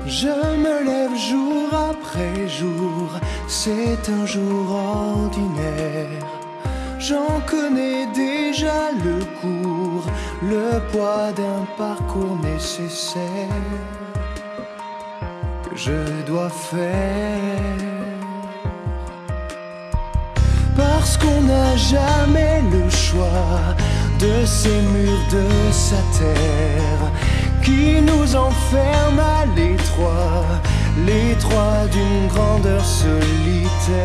Je me lève jour après jour, c'est un jour ordinaire. J'en connais déjà le cours, le poids d'un parcours nécessaire que je dois faire. Parce qu'on n'a jamais le choix de ces murs de sa terre qui nous enferment à l'étroit, l'étroit d'une grandeur solitaire.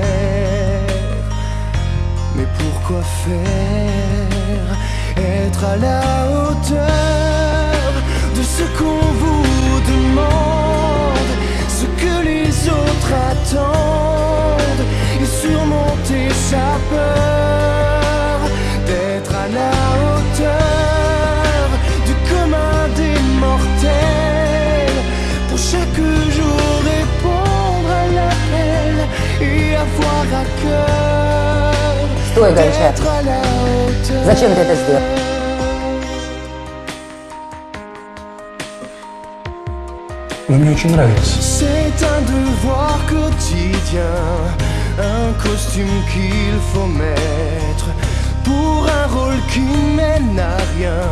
Mais pourquoi faire? Être à la hauteur de ce qu'on vous demande, ce que les autres attendent, et surmonter sa peur d'être à la hauteur du commun des mortels. Pour chaque jour répondre à l'appel et avoir à cœur. Стой, Гончар. Зачем ты это сделал? Вы мне очень нравитесь. C'est un devoir quotidien, un costume qu'il faut mettre pour un rôle qui mène à rien.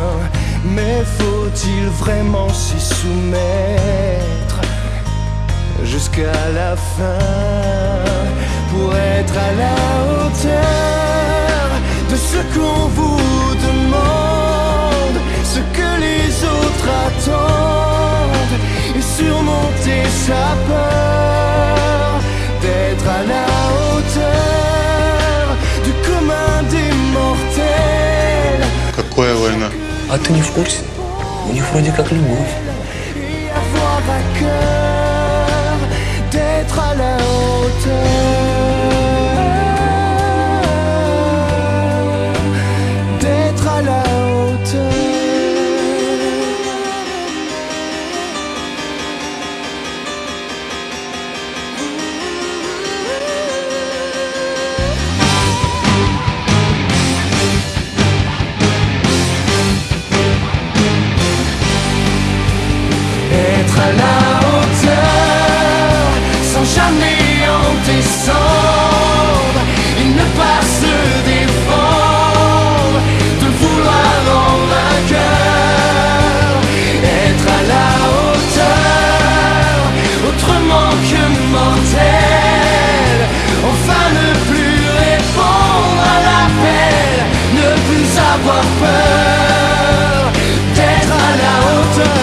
Mais faut-il vraiment s'y soumettre jusqu'à la fin pour être à la hauteur de ce qu'on vous demande, ce que les autres attendent, et surmonter sa peur d'être à la hauteur du commun des mortels. Какая война? А ты не в курсе? У них вроде как любовь. Et avoir à cœur d'être à la hauteur, d'être à la hauteur. Être à la hauteur, sans jamais en descendre, et ne pas se défendre, de vouloir en vainqueur. Être à la hauteur, autrement que mortel, enfin ne plus répondre à l'appel, ne plus avoir peur d'être à la hauteur.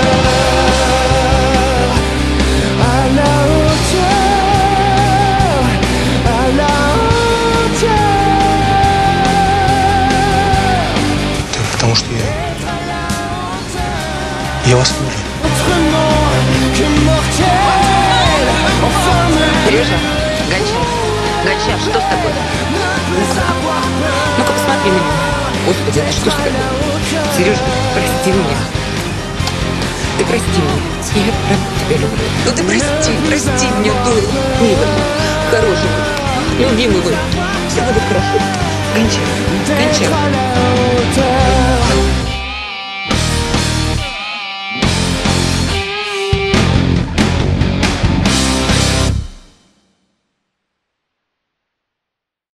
Потому что я вас люблю. Сережа, Гончар, Гончар, что с тобой? Ну-ка посмотри на меня. Господи, ну что с тобой? Сережа, прости меня. Ты прости меня. Я правда тебя люблю. Ну ты прости меня, дура, милый, хороший, любимый мой. Все будет хорошо. Гончар, Гончар.